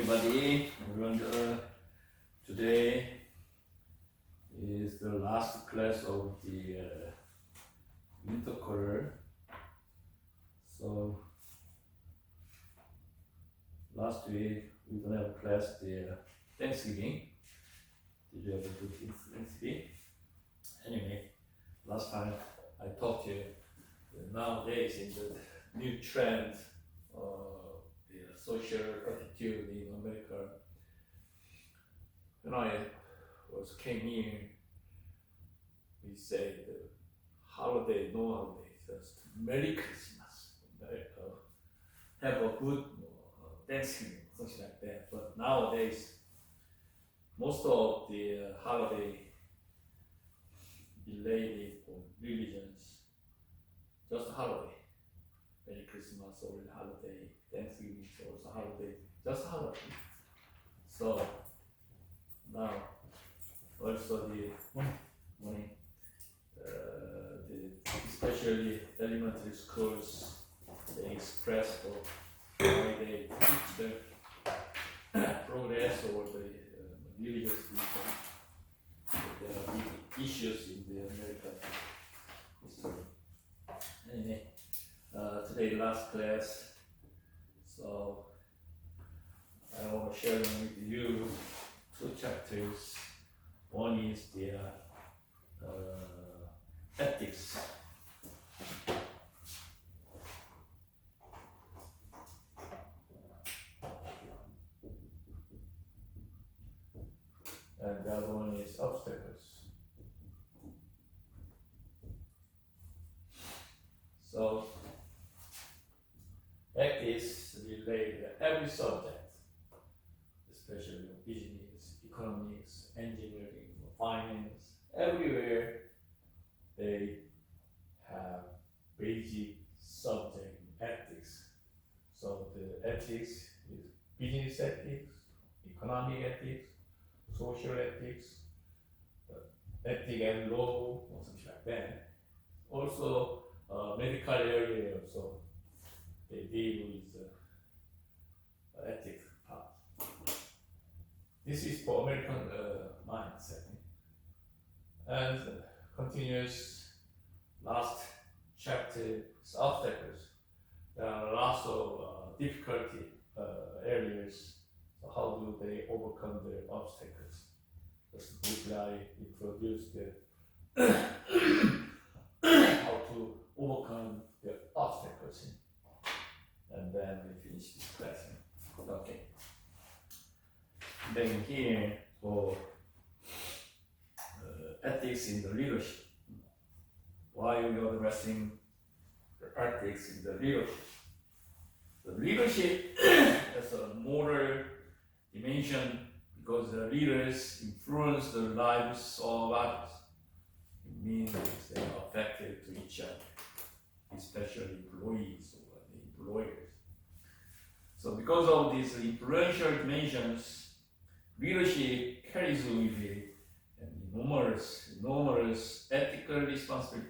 everybody. Today is the last class of the winter quarter. So last week we don't have class the Thanksgiving. Did you have a good Thanksgiving? Anyway, last time I talked to you that nowadays in the new trend, the social attitude in America. When I came here, we say the holiday, no holiday, just Merry Christmas, have a good Thanksgiving, something like that. But nowadays, most of the holiday related or religions, just a holiday. Merry Christmas or holiday, Thanksgiving is also holiday, just a holiday. So now also the morning, especially elementary schools, they express the why they teach the progress or the religious the issues in the American history. Anyway, today last class, so I want to share with you two chapters. One is the ethics. And the other one is obstacles. So ethics relate to every subject, especially business, economics, engineering, finance, everywhere they have basic subject ethics. So the ethics is business ethics, economic ethics, social ethics, ethics and law, or something like that. Also, medical area also they deal with ethics part. This is for American mindset. And continuous last chapter is obstacles. There are lots of difficulty areas. So how do they overcome their obstacles? Just briefly I introduced the how to overcome the obstacles. And then we finish this lesson. Okay. Then here for ethics in the leadership. Why we are addressing the ethics in the leadership? The leadership has a moral dimension because the leaders influence the lives of others. It means they are affected to each other, especially employees or the employers. So because of these influential dimensions, leadership carries with it an enormous ethical responsibility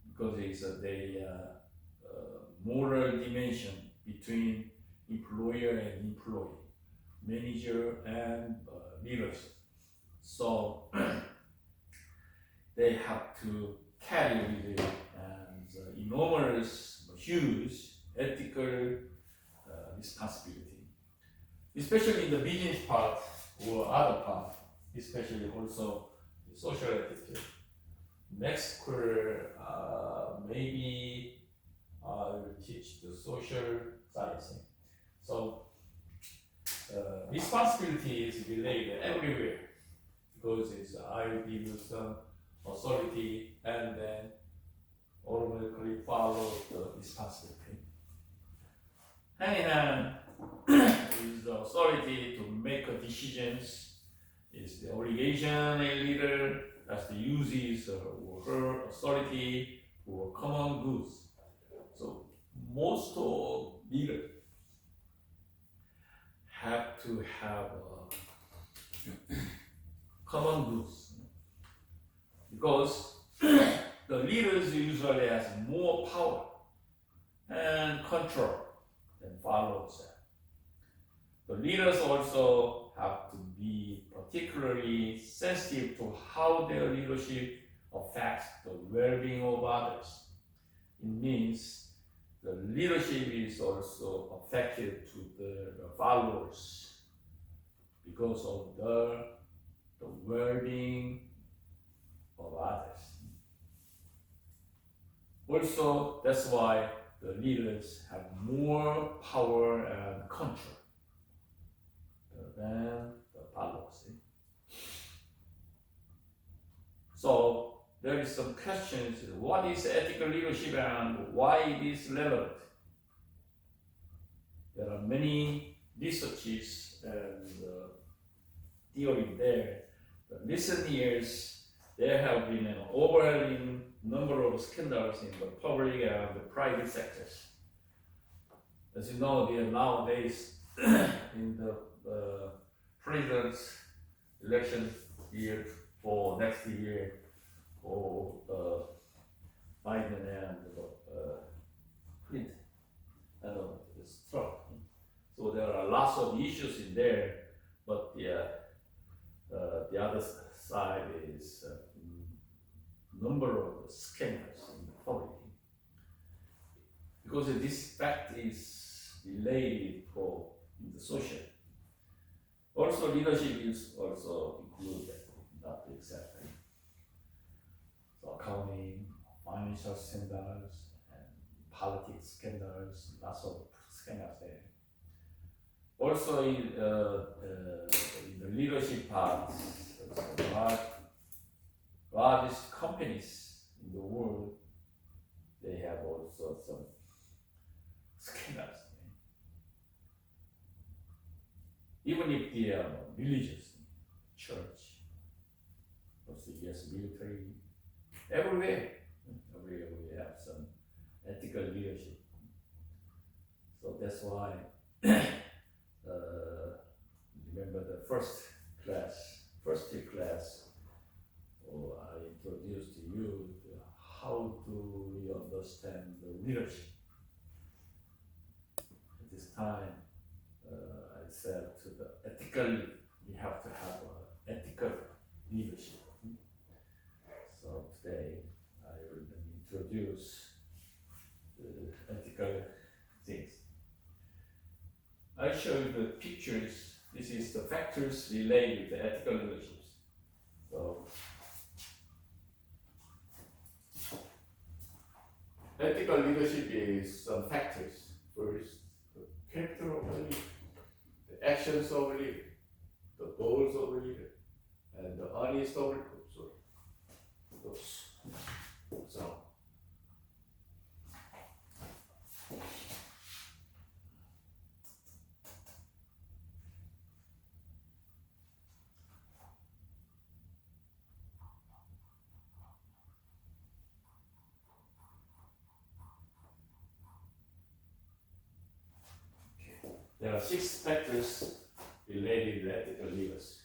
because it's the moral dimension between employer and employee, manager and leaders. So they have to carry with it an enormous, huge ethical responsibility, especially in the business part or other part, especially also the social attitude. Next quarter, maybe I will teach the social science. So responsibility is related everywhere because I will give you some authority and then automatically follow the responsibility. Hand in hand is the authority to make decisions, is the obligation a leader has to use his or her authority for common goods. So most of leaders have to have common goods because the leaders usually has more power and control than followers have. The leaders also have to be particularly sensitive to how their leadership affects the well-being of others. It means the leadership is also affected to the followers because of the well-being of others. Also, that's why the leaders have more power and control than the followers. So there is some questions. What is ethical leadership and why it is relevant? There are many researches and theory there. But recent years, there have been an overwhelming number of scandals in the public and the private sectors. As you know, nowadays in the president's election year for next year, for Biden and Clinton and Trump. So there are lots of issues in there, but the other side is number of scandals in the public. Because this fact is related for the social. Also, leadership is also included, not except. So accounting, financial scandals, and politics scandals, lots of scandals there. Also, in the leadership part, the largest companies in the world, they have also some scandals. Even if they are religious, church, also US military, everywhere we have some ethical leadership. So that's why remember the first year class, I introduced to you how do we understand the leadership. At this time, I said to the ethical, we have to have ethical leadership. So today I will introduce the ethical things. I show you the pictures. This is the factors related to ethical leaderships. So ethical leadership is some factors. First, the character of the leader, the actions of the leader, the goals of the leader, and the honesty of the leader. So there are 6 factors related to ethical leaders.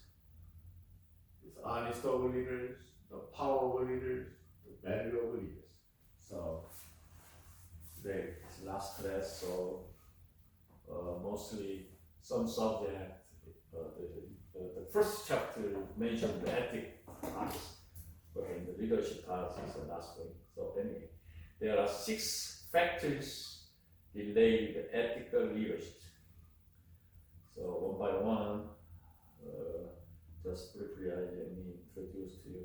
It's honest of leaders, the power of leaders, the value of leaders. So today it's last class, so mostly some subject. The first chapter mentioned the ethic parts, but in the leadership parts is the last one. So anyway, there are 6 factors related to ethical leadership. So one by one, just briefly, let me introduce to you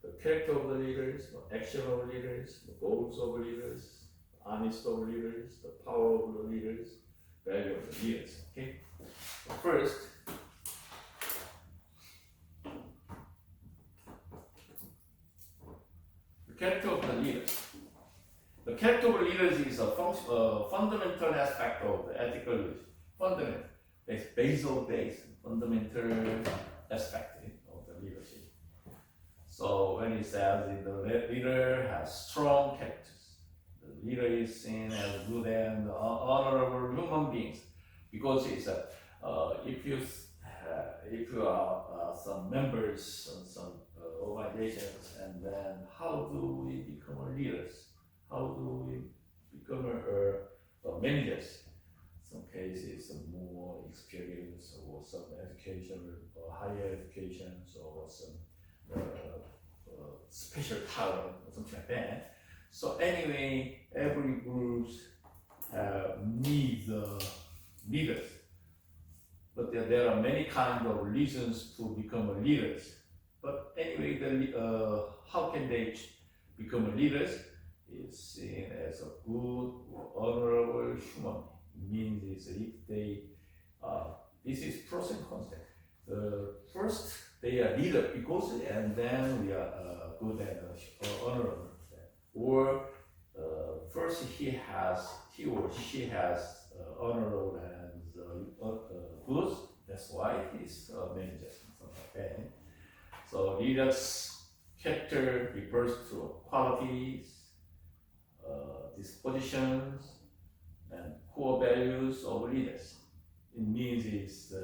the character of the leaders, the action of the leaders, the goals of the leaders, the honesty of the leaders, the power of the leaders, value of the leaders. Okay. So first, the character of the leaders. The character of the leaders is a fundamental aspect of the ethical leadership. Fundamental. It's base, fundamental aspect of the leadership. So when it says the leader has strong characters, the leader is seen as good and honorable human beings, because it's if you are some members of some organizations, and then how do we become leaders? How do we become managers? some cases more experience or some education or higher education or some special talent or something like that. So anyway, every group needs leaders, but there are many kinds of reasons to become a leaders. But anyway, how can they become a leaders? Is seen as a good, honorable human. It means is if they, this is pros and cons. First, they are leader because, and then we are good and honorable. Or first he or she has honorable and goods. That's why he's a manager. Something like that. So leaders' character refers to qualities, dispositions, and core values of leaders. It means is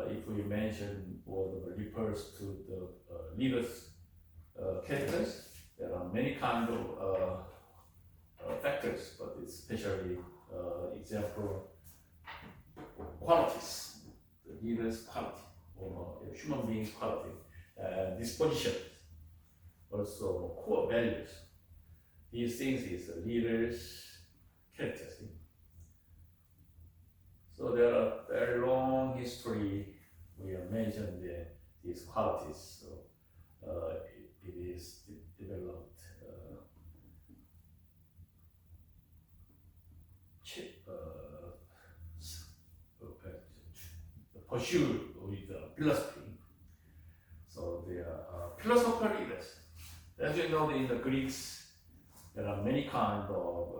if we mention or refers to the leaders' characters, there are many kinds of factors, but especially example qualities, the leader's quality or human being's quality, dispositions, also core values. These things is the leader's characters. So there are very long history. We have mentioned these qualities. So it is developed. Pursued with philosophy. So they are philosophical leaders. As you know, in the Greeks, there are many kinds of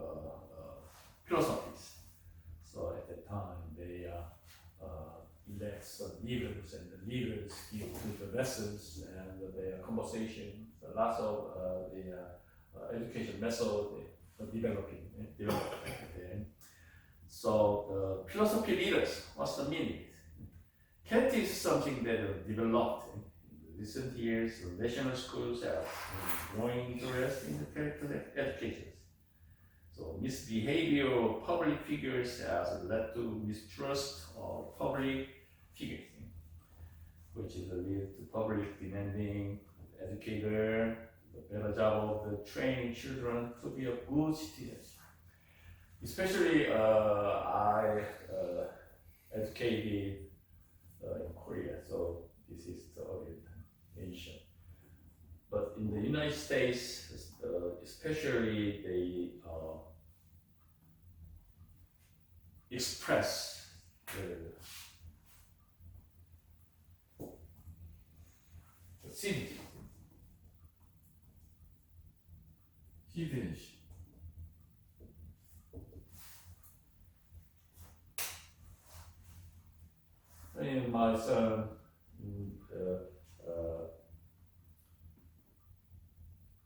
philosophies. So at that time, they elect some leaders, and the leaders give the lessons and their conversation. So lots of the education method developing. So philosophy leaders, what's the meaning? Character is something that developed in recent years. National schools have growing interest in the character education. So misbehavior of public figures has led to mistrust of public figures, which is a lead to public demanding educator the better job of the training children to be a good citizens. Especially I educated in Korea, so this is the orientation. But in the United States, especially they express the citizenship. In my son,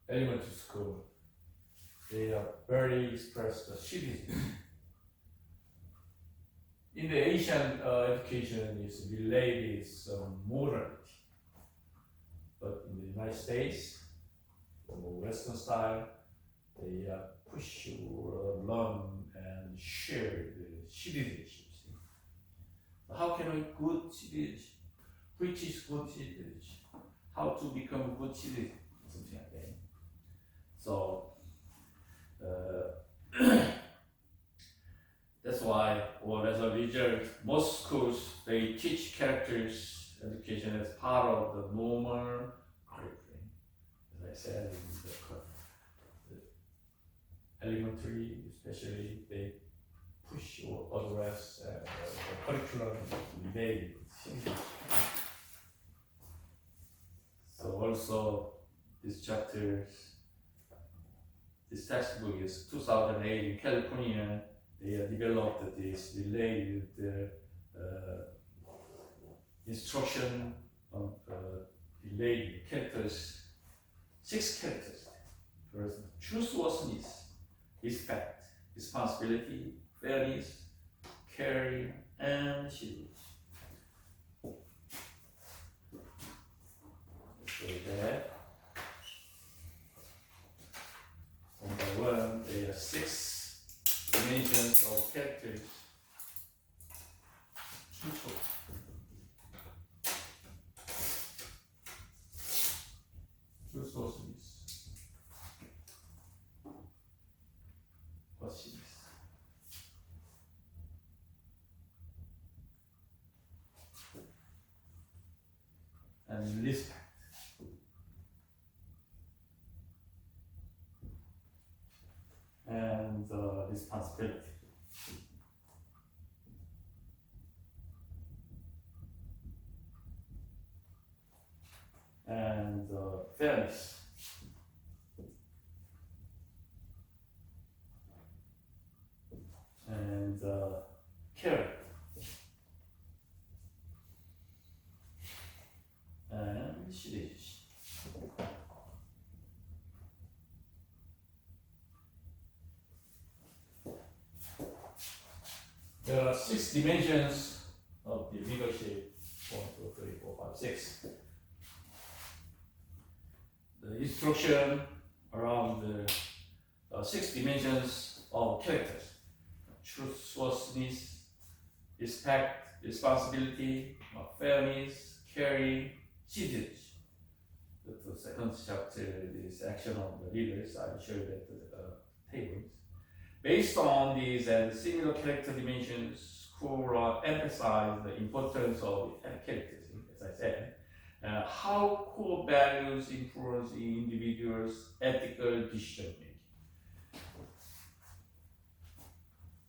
elementary school, they are very expressed citizens. In the Asian education is related some morality, but in the United States, the more Western style, they push you learn and share the citizenship. How can we good citizenship? Which is good citizenship? How to become a good citizen? Something like that. So that's why, or as a result, most schools they teach characters education as part of the normal curriculum. As I said, in the elementary, especially, they push or address the curriculum related. So also this textbook is 2008 in California. They developed this related instruction of related characters, 6 characters. First, truthworthiness, respect, responsibility, fairness, caring, and citizenship. So that one by one, there are 6 dimensions of characters truthfulness, positiveness, and respect. And responsibility. And fairness. And caring. And citizenship. There are 6 dimensions of the leadership. 1, 2, 3, 4, 5, 6. The instruction around the 6 dimensions of characters: truthfulness, respect, responsibility, fairness, caring, citizenship. The second chapter, this action of the leaders, I showed at the tables. Based on these and similar character dimensions, Kura emphasize the importance of characters, as I said, how core values influence individuals' ethical decision making.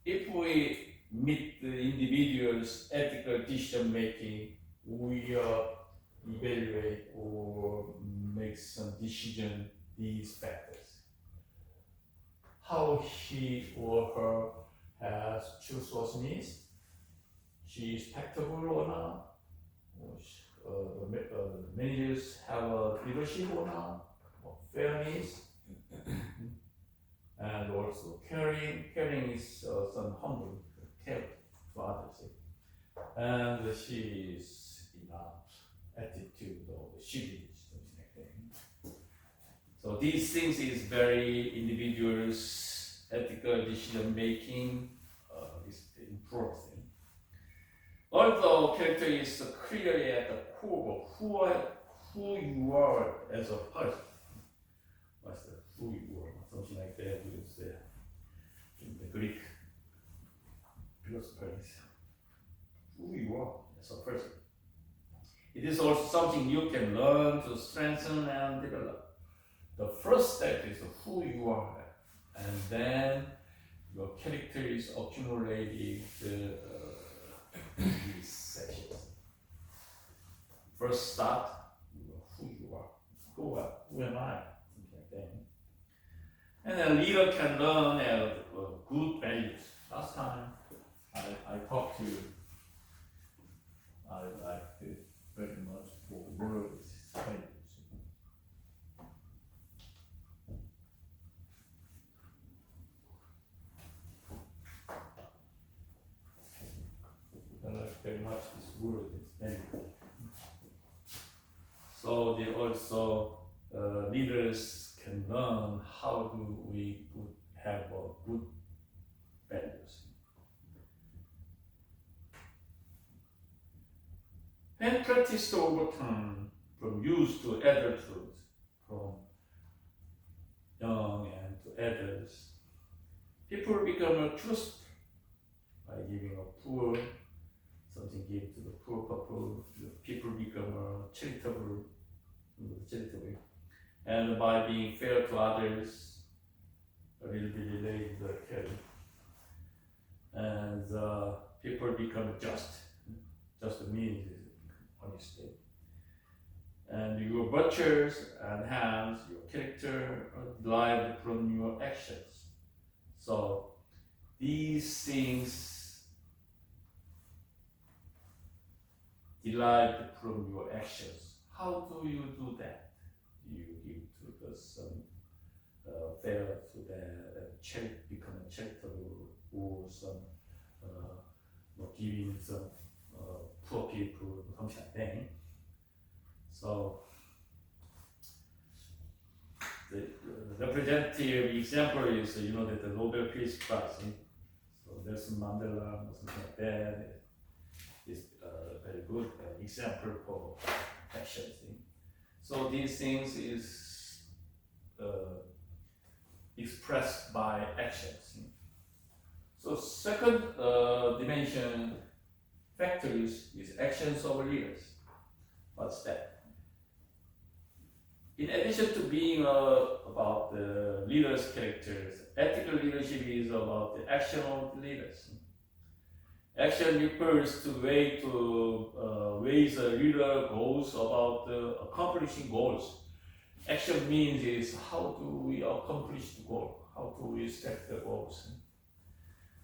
If we meet the individual's ethical decision making, we evaluate or make some decision these factors. How he or her has truthfulness, she is respectable or not, or the managers have a leadership or not, or fairness, and also caring. Caring is some humble care to others, and she is enough attitude or she something like that. So these things is very individuals' ethical decision making is influencing. Although character is clearly at the core of who you are as a person. What's the who you are? Something like that is in the Greek philosophers. Who you are as a person. It is also something you can learn to strengthen and develop. The first step is who you are, and then your character is accumulating these sections. First start, who you are. Go up, who am I? Something like that. And a leader can learn good values. Last time I talked to you, I liked it very much for words, values. I like very much this word, it's value. So they also leaders can learn how do we have good values. When practiced over time, from youth to adulthood, from young and to adults, people become truthful by giving a poor, something given to the poor people become charitable, and by being fair to others, a little bit related to caring, and people become just means honesty. And your virtues enhance your character derived from your actions. So these things derived from your actions. How do you do that? You give to the some fair to the become charitable, or some giving some poor people something like that. So the representative example is that the Nobel Peace Prize. So Nelson Mandela or something like that is a very good example for actions. So these things is expressed by actions. So second dimension factors is actions of leaders. What's that? In addition to being about the leaders' characters, ethical leadership is about the action of the leaders. Action refers to ways a leader goes about accomplishing goals. Action means is how do we accomplish the goal? How do we set the goals?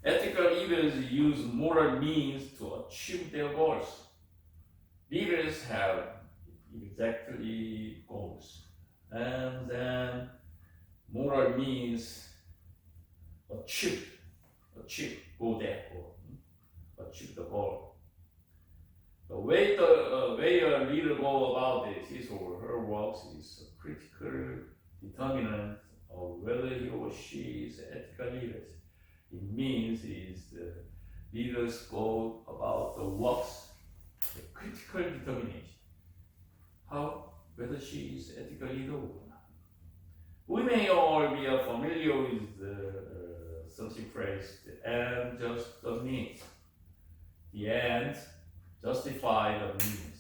Ethical leaders use moral means to achieve their goals. Leaders have exactly goals, and then moral means achieve, go there, achieve the goal. The way a leader go about this, his or her works, is a critical determinant of whether he or she is ethical leaders. It means is the leaders go about the works, the critical determination. How whether she is ethical leader or not. We may all be familiar with the something phrase, the end just the means. The end justify the means.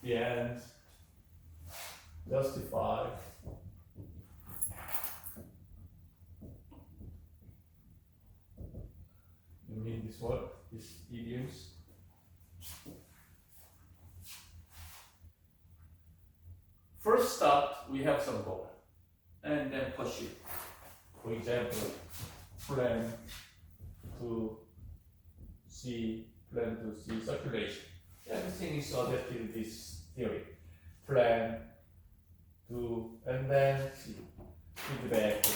The end justify you mean this word, this idioms? First start, we have some goal, and then pursue. For example, plan to see circulation. Everything is adapted to this theory. Plan to, and then see feedback,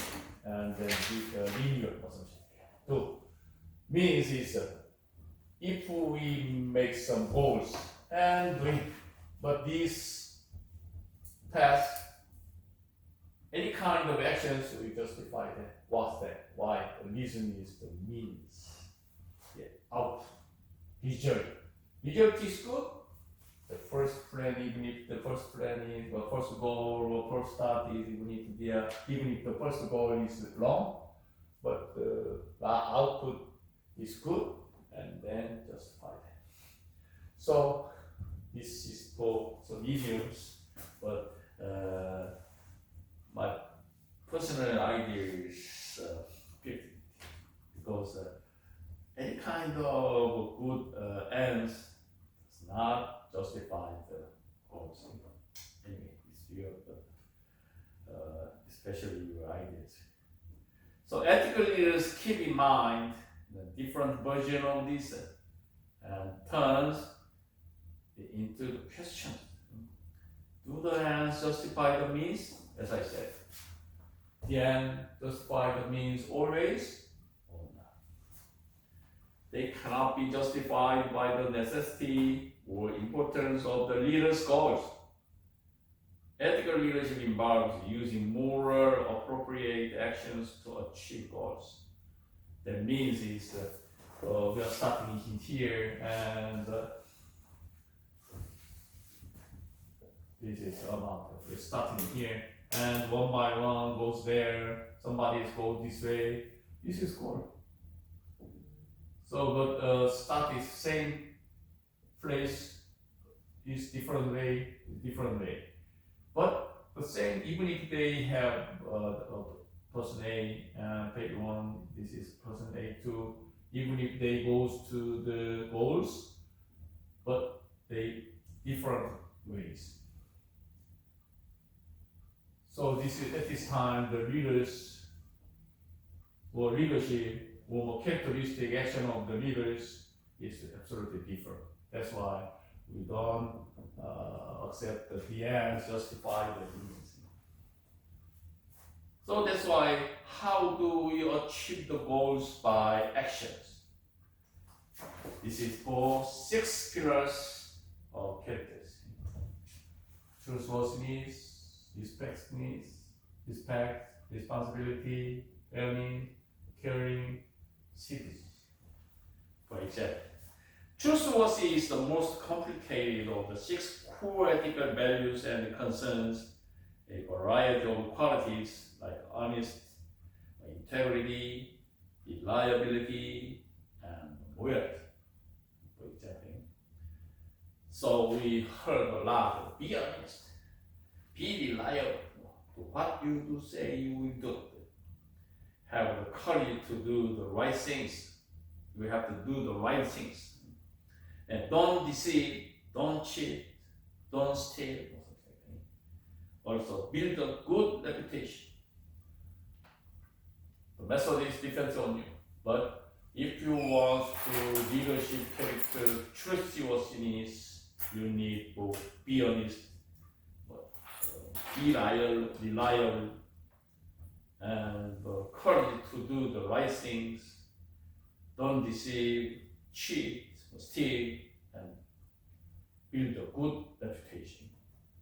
and then linear or something. To means is if we make some goals and doing, but this task, any kind of actions, we justify that. What's that? Why? The reason is the means. Yeah, out. Result. Result is good. The first plan, even if the first plan is the first goal or first start is even if the first goal is wrong, but the output is good, and then justify that. So this is for some idioms, but my personal idea is 50, because any kind of good ends does not justify the goals. Anyway, it's your, especially your ideas. So ethical leaders keep in mind the different version of this and turns it into the question. Do the ends justify the means? As I said, the end justify the means always or not. They cannot be justified by the necessity or importance of the leader's goals. Ethical leadership involves using moral, appropriate actions to achieve goals. That means is we are starting in here, and this is amount. We're starting here, and one by one goes there. Somebody goes this way. This is goal. So, but start is same place, is different way. But the same, even if they have person A and page 1, this is person A2, even if they goes to the goals, but they different ways. So this is at this time the leaders or leadership or characteristic action of the leaders is absolutely different. That's why we don't accept that the ends justify the means. So that's why, how do we achieve the goals by actions? This is for 6 pillars of characters: truthworthiness, respect, responsibility, learning, caring, citizenship. For example, Trustworthy is the most complicated of the 6 core ethical values and concerns a variety of qualities like honest, integrity, reliability, and loyalty, for example. So we heard a lot of be honest, be reliable, do what you do say you will do. Have the courage to do the right things. We have to do the right things. And don't deceive, don't cheat, don't steal. Also, build a good reputation. The method is depends on you. But if you want to leadership character, trustworthiness, you need to be honest, be reliable, and the courage to do the right things. Don't deceive, cheat, steal, and build a good reputation.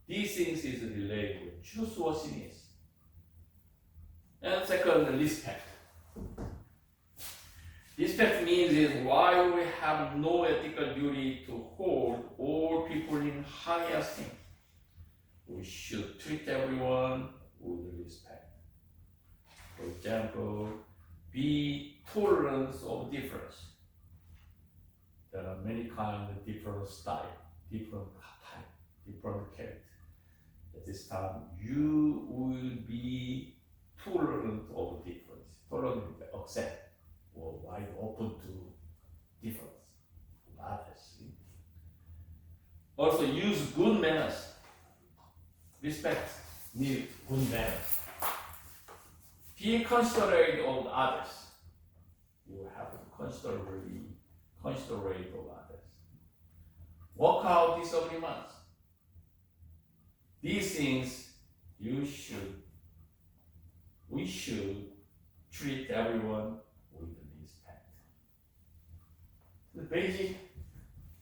These things is related with trustworthiness. And second, respect. Respect means is why we have no ethical duty to hold all people in high esteem. We should treat everyone with respect. For example, be tolerant of difference. There are many kinds of different style, different type, different character. At this time, you will be tolerant of difference, tolerant to accept or wide open to difference from others. Also, use good manners. Respect needs good manners. Be considerate of others. You have to considerate of others. Work out disagreements. These things we should treat everyone with respect. The basic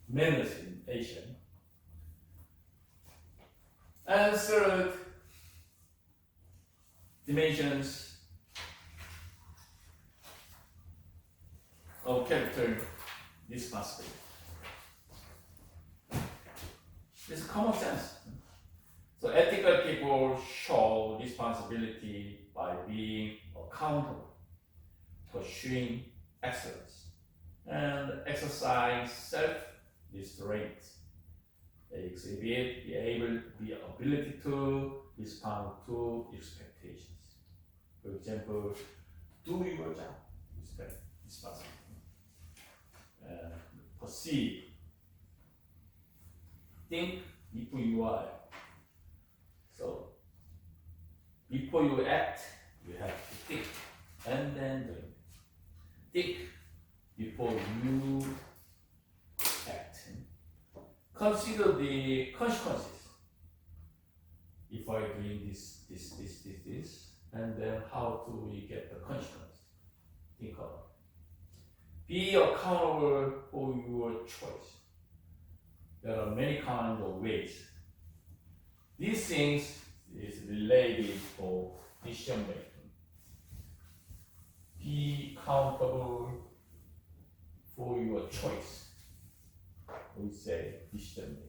manners in Asia. And third, dimensions of character responsibility. It's common sense. So ethical people show responsibility by being accountable, pursuing excellence, and exercise self-restraint. They exhibit the ability to respond to expectations. For example, do your job, respect, responsibility. Perceive, think before you are. So, before you act, you have to think, and then do it. Think before you act. Consider the consequences. If I doing this, and then how do we get the consequence? Think about it. Be accountable for your choice. There are many kinds of ways. These things is related for decision making. Be accountable for your choice. We say decision making.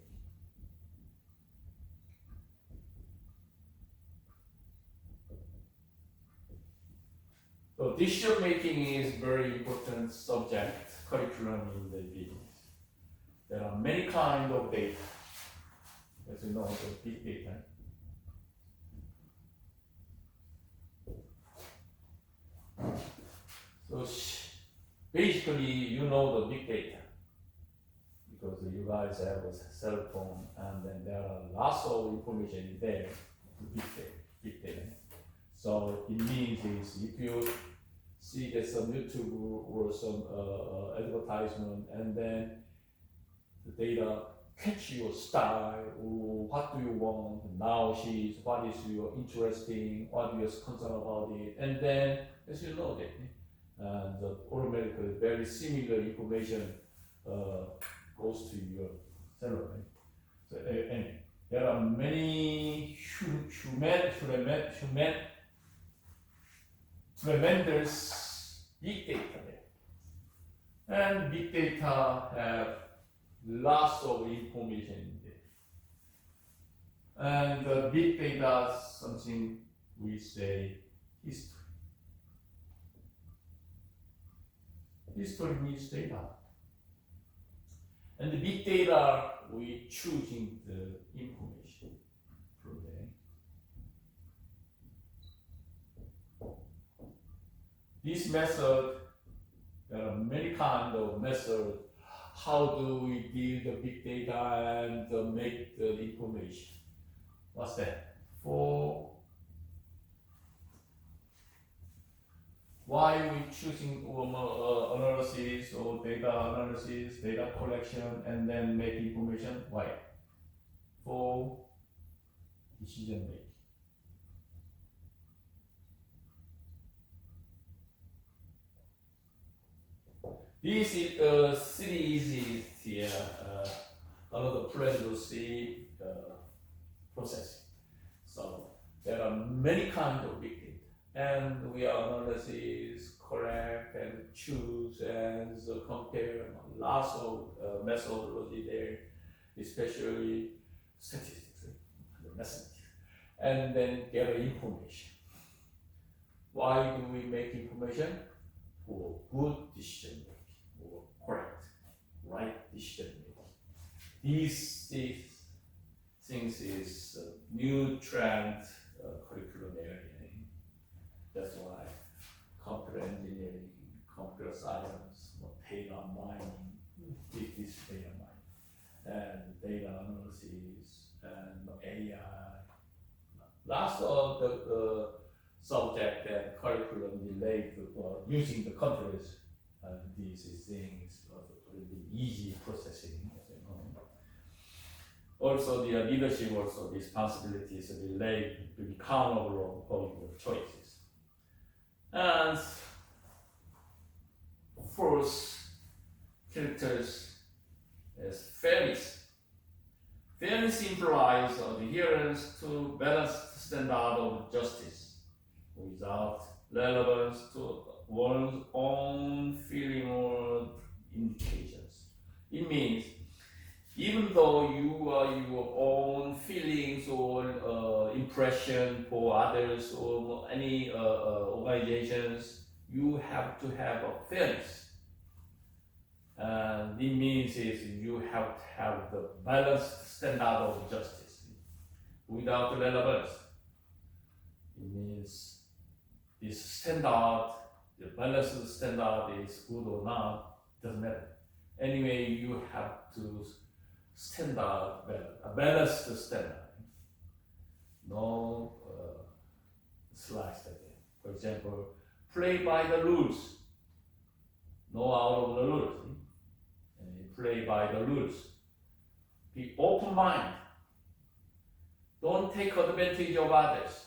So decision making is very important subject curriculum in the business. There are many kinds of data. As you know, the big data. So basically, you know the big data because you guys have a cell phone, and then there are lots of information there. Big data. So it means is if you see that some YouTube or some advertisement, and then the data catch your style, or what do you want, now what is your interesting, what you're concerned about it, and then as you know that, and automatically very similar information goes to your cellular. So anyway, there are many tremendous big data there, and big data have lots of information in there. And the big data is something we say history. History means data. And the big data, we choosing the information from there. This method, there are many kinds of methods. How do we build the big data and make the information? What's that? For why we choosing analysis or data analysis, data collection, and then make information? Why? For decision making. This series is here, another plan to see processing. So there are many kinds of big data, and we analysis, collect, and choose, and compare lots of methodology there, especially statistics, mathematics, and then get information. Why do we make information? For good decision making. Correct, right decision making. These things is a new trend curriculum area. That's why computer engineering, computer science, data mining, this data mining, and data analysis, and AI. Lots of the subject and curriculum related to using the computers. These things really easy processing. Also, the leadership also responsibilities related to be accountable of your choices. And fourth characters is fairness. Fairness implies adherence to balanced standard of justice without relevance to one's own feeling or indications. It means even though you are your own feelings or impression for others or any organizations, you have to have a fairness. And it means is you have to have the balanced standard of justice without relevance. It means this standard, the balanced standard is good or not, doesn't matter. Anyway, you have to a balanced standard. No slice there. For example, play by the rules. No out of the rules. And play by the rules. Be open-minded. Don't take advantage of others.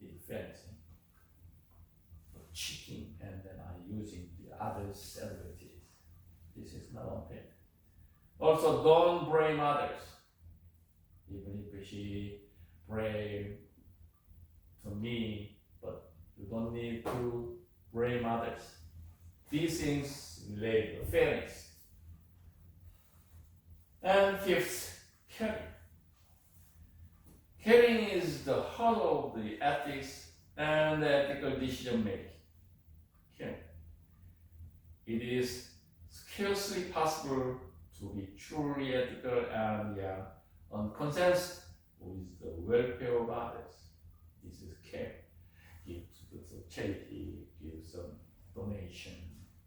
In fairness. Cheating and then using the others' abilities. This is not unfair. Also, don't blame others. Even if she blame to me, but you don't need to blame others. These things relate to fairness. And fifth, caring. Caring is the heart of the ethics and the ethical decision making. Caring. It is scarcely possible to be truly ethical and on consensus with the welfare of others. This is care. Give to charity, give some donation,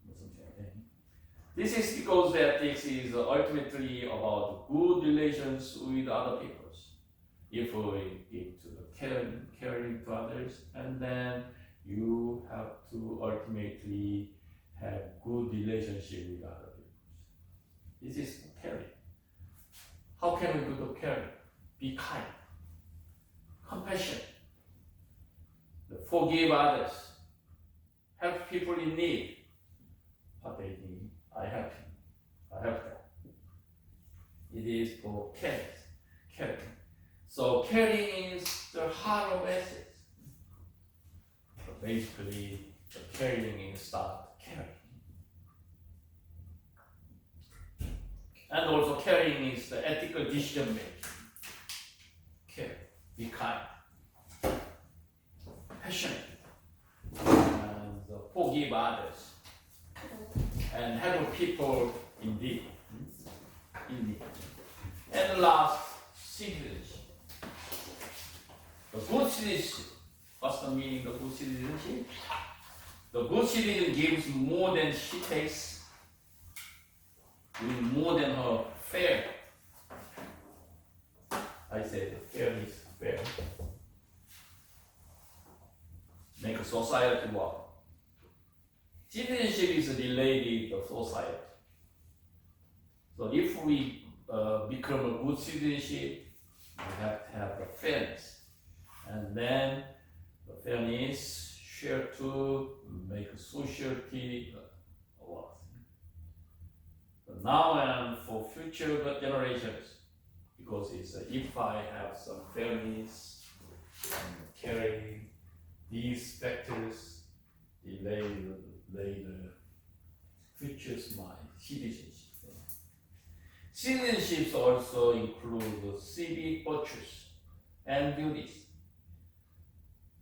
or something like that. This is because ethics is ultimately about good relations with other people. If we give to the caring to others, and then you have to ultimately have good relationship with other people. This is caring. How can we do the caring? Be kind, compassion, forgive others, help people in need. What they need, I help them. It is for caring. So caring is the heart of ethics. So basically, the caring is start caring. And also caring is the ethical decision making. Care, be kind, passionate, and forgive others, and help people in need. And last, citizenship. The good citizenship. What's the meaning of good citizenship? The good citizen gives more than she takes, doing more than her fair. I said fairness, fair. Make a society work. Citizenship is related to society. So if we become a good citizenship, we have to have a fairness. And then the fairness share to make a society work. But now and for future generations, because it's if I have some fairness and caring, these factors delay the future's my citizenship. Citizenships also include civic virtues and duties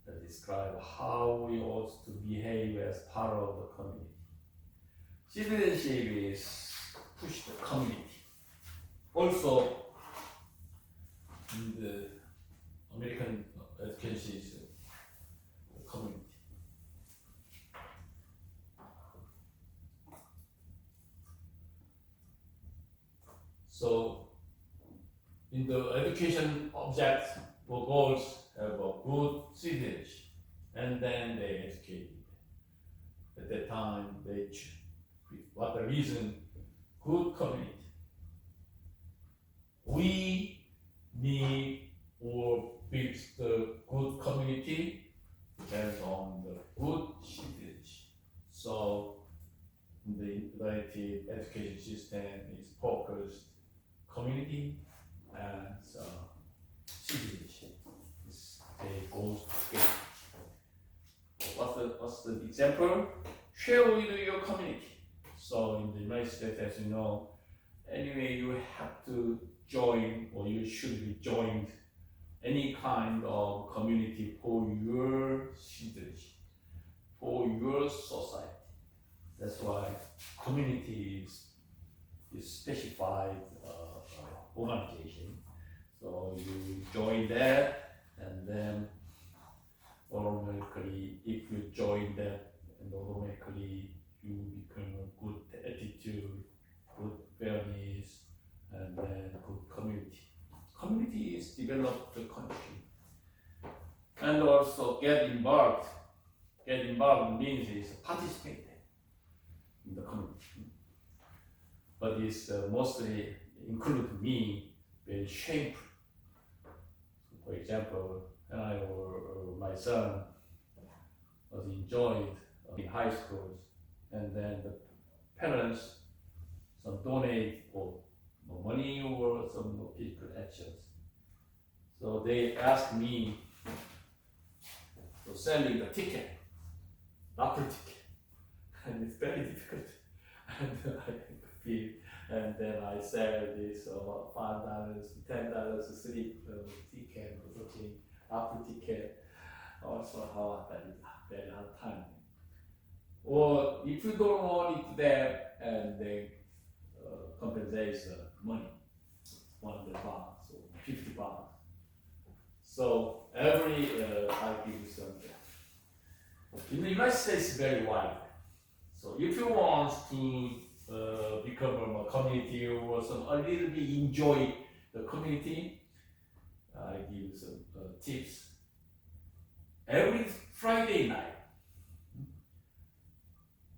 that describe how we ought to behave as part of the community. Citizenship is push the community. Also, in the American education is the community. So, in the education objects or goals have a good citizenship, and then they educate. At that time, they what the reason? Good community. We need or build the good community depends on the good citizenship. So the United education system is focused community and citizenship. They goes together. What's the example? Share with your community. So in the United States, as you know, anyway, you have to join or you should be joined any kind of community for your citizenship, for your society. That's why community is specified organization. So you join that, and then automatically, if you join that, and automatically you become a good attitude, good fairness, and then good community. Community is developed the country. And also get involved. Get involved means is participate in the community. But it's mostly include me very shameful. For example, when my son was enjoyed in high schools, and then the parents some donate for money or some physical actions. So they asked me to selling the ticket, raffle ticket, and it's very difficult. And then I sell this $5, $10 slip ticket or something, raffle ticket. Also, how very hard time. Or if you don't want it there, and they compensate money, $100 or $50. So every I give you something. In the United States, it's very wide. So if you want to become a community or a little bit enjoy the community, I give you some tips. Every Friday night,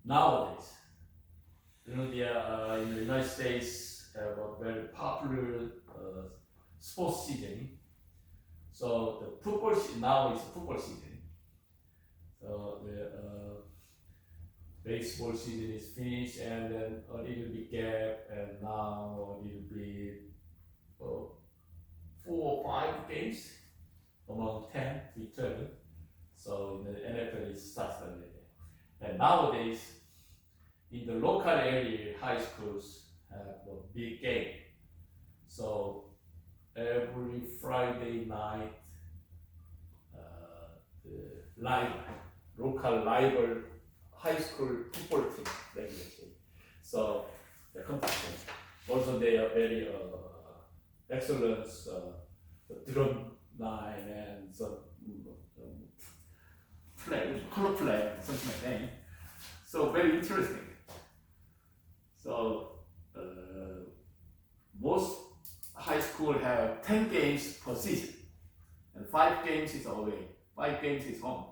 nowadays, in the United States have a very popular sports season. So the football now is football season. So the baseball season is finished, and then a little bit gap, and now a little bit 4 or 5 games among 10 to 12. So in the NFL it starts already. And nowadays, in the local area, high schools have big game. So every Friday night, the local rival high school football team regularly. So the competition. Also, they are very excellent drum line and some color play, something like that. So very interesting. So most high school have 10 games per season, and 5 games is away, 5 games is home.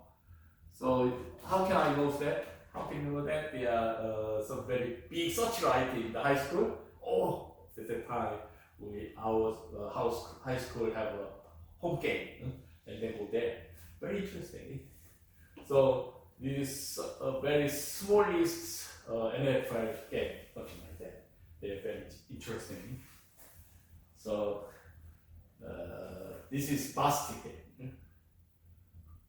So how can I know that? How can you know that? There are some very big search light in the high school. Oh, at the time, our high school have a home game, and they go there. Very interesting. So this is a very smallest NFL game, something like that. They're very interesting. So this is basket game.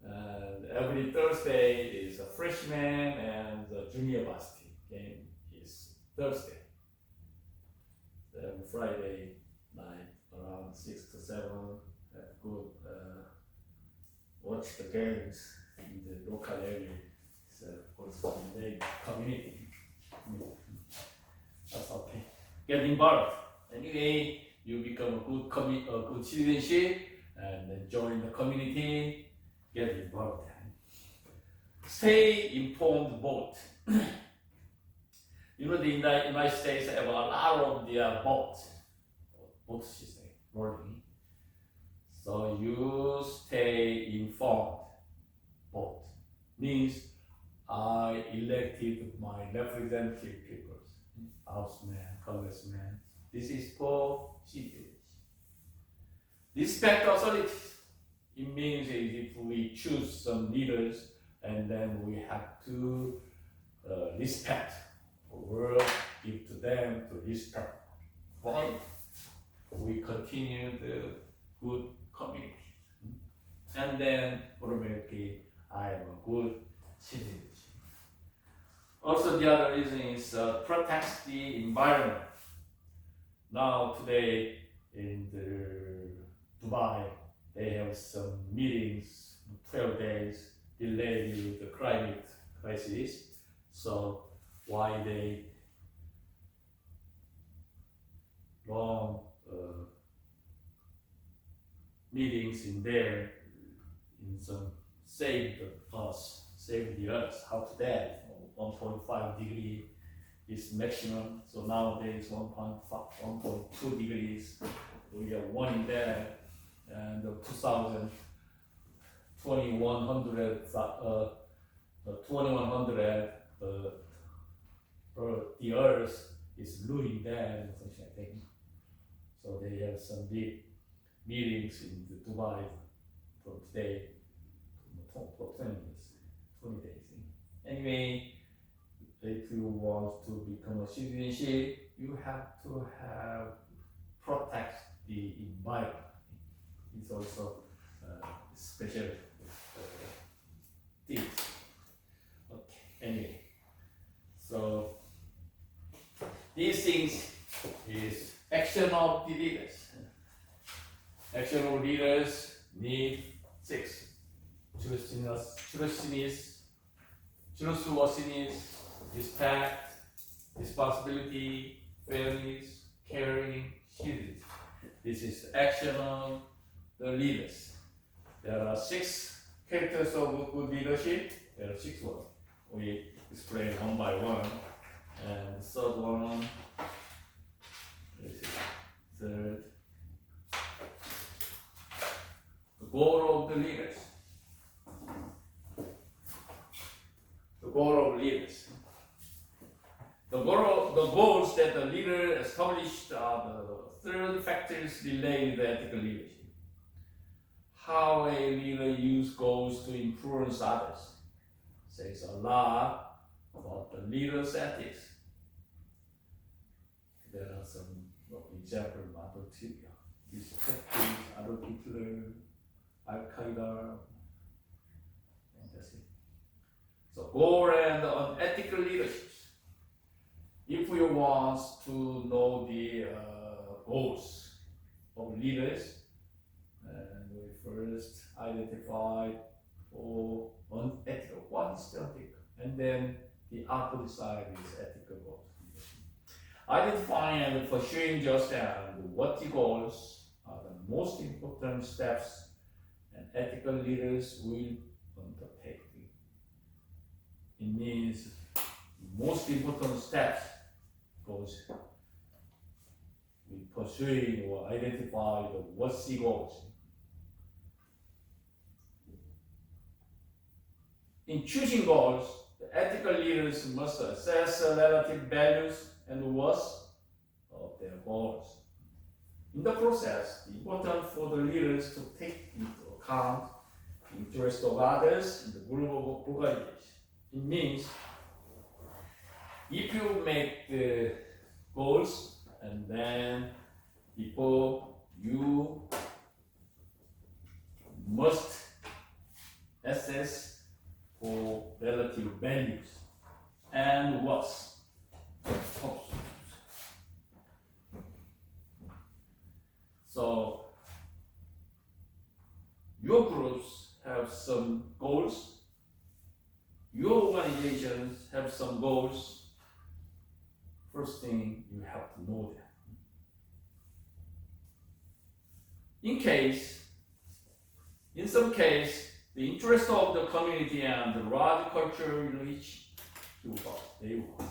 And every Thursday is a freshman and the junior basket game is Thursday. Then Friday night around 6 to 7, have good watch the games in the local area. So also in the community. That's okay. Get involved. Anyway, you become a good citizenship and then join the community. Get involved. Stay informed, vote. You know, the United States have a lot of their vote system, voting. So you stay informed, vote. Means I elected my representative people, houseman, congressman. This is for citizens. Respect authorities. It means if we choose some leaders and then we have to respect or give to them to respect. But we continue the good community. And then automatically I am a good citizen. Also the other reason is protect the environment. Now today in the Dubai, they have some meetings, 12 days, delayed with the climate crisis. So why they long meetings in there, in some save the earth. How to that? 1.5 degree is maximum. So nowadays 1.2 degrees. We are warning that. And 2100, the earth is ruining that and something like that. So they have some big meetings in Dubai from today for 20 days. Anyway, if you want to become a citizenship, you have to protect the environment. It's also special things. Okay. Anyway, so these things is action of the leaders. Action of leaders need 6: trustworthiness, respect, responsibility, fairness, caring, citizenship. This is action of the leaders. There are 6 characters of good leadership. There are 6 ones. We explain one by one. And the third one, third, the goal of the leaders. The goal of leaders. The goals that the leader established are the 3 factors related to ethical leadership. How a leader uses goals to influence others says a lot about the leader's ethics. There are some examples of Adolf Hitler, Adolf Hitler, Al-Qaeda, and that's it. So goal and unethical leadership. If we want to know the goals of leaders. And we first identify unethical, what is ethical, and then the opposite side is ethical goals. Identifying and pursuing just and worthy goals are the most important steps and ethical leaders will undertake. It means most important steps goes with pursuing or identify the worthy goals. In choosing goals, the ethical leaders must assess the relative values and worth of their goals. In the process, it's important for the leaders to take into account the interest of others in the group of organization. It means if you make the goals and then before you must assess for relative values and worth. So your groups have some goals, your organizations have some goals. First thing, you have to know them. In some case, the interest of the community and the large culture in which they work.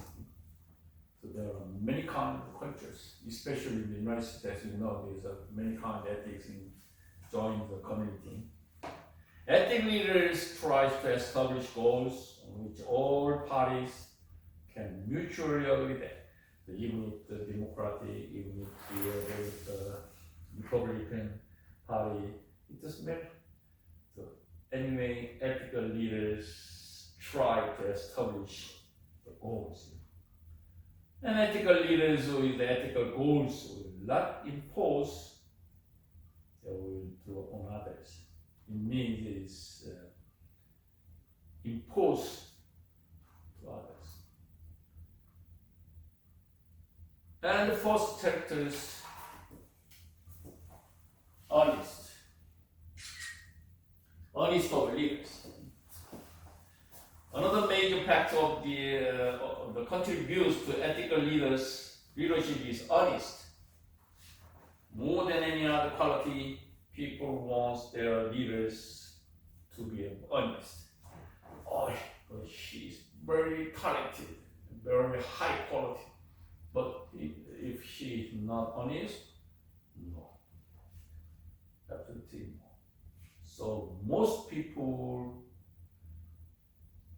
So there are many kinds of cultures, especially in the United States. You know, there's many kinds of ethics in joining the community. Ethic leaders try to establish goals on which all parties can mutually agree that. Even with the Democratic, even with the Republican Party, it doesn't matter. So anyway, ethical leaders try to establish the goals. And ethical leaders with ethical goals will not impose their will on others. It means it's imposed to others. And the first chapter is honest of leaders. Another major factor of the contributes to ethical leadership is honest. More than any other quality, people want their leaders to be honest. Oh, she's very talented, very high quality. But if she is not honest, no. Absolutely no. So most people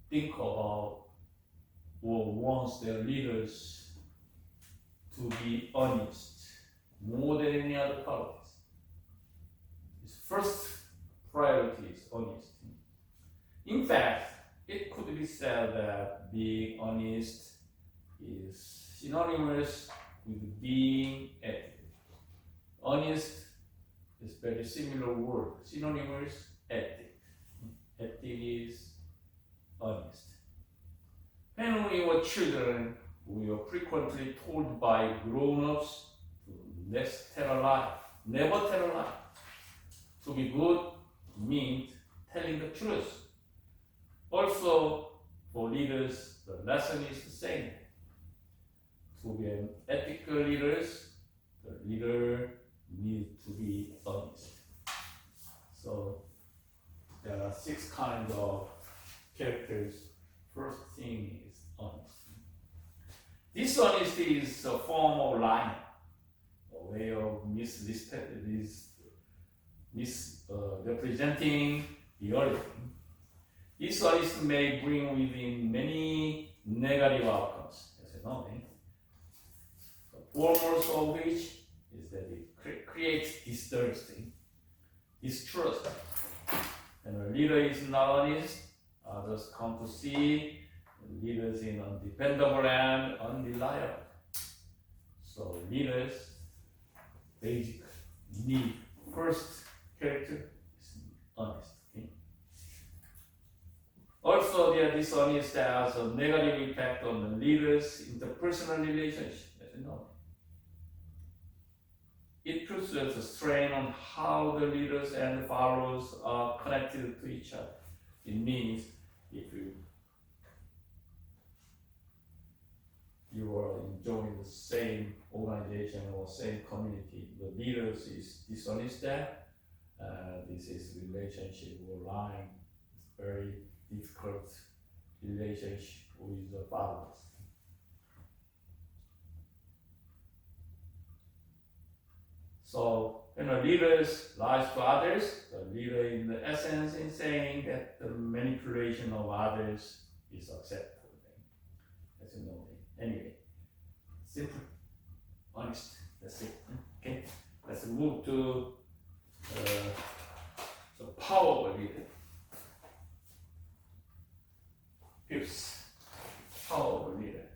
think about or wants their leaders to be honest more than any other qualities. His first priority is honesty. In fact, it could be said that being honest is synonymous with being ethical. Honest is very similar word. Synonymous, ethic. Ethic is honest. When we were children, we were frequently told by grown-ups to never tell a lie. To be good means telling the truth. Also, for leaders, the lesson is the same. To be an ethical leader, the leader needs to be honest. So there are 6 kinds of characters. First thing is honesty. Dishonesty is a form of lying, a way of misrepresenting reality. Dishonesty may bring within many negative outcomes, as you know. Foremost of which is that it creates distrust. And a leader is not honest, others come to see leaders in undependable and unreliable. So leaders basically need first character is honest. Okay? Also, their dishonesty has a negative impact on the leaders' interpersonal relationship, as you know. it puts a strain on how the leaders and the followers are connected to each other. It means if you are enjoying the same organization or same community, the leaders is dishonest there, this is relationship or line. It's very difficult relationship with the followers. So, leaders lies to others. The leader in the essence is saying that the manipulation of others is acceptable. As you know. Anyway, simple, honest. That's it. Okay, let's move to the power of a leader. Fifth, power of a leader.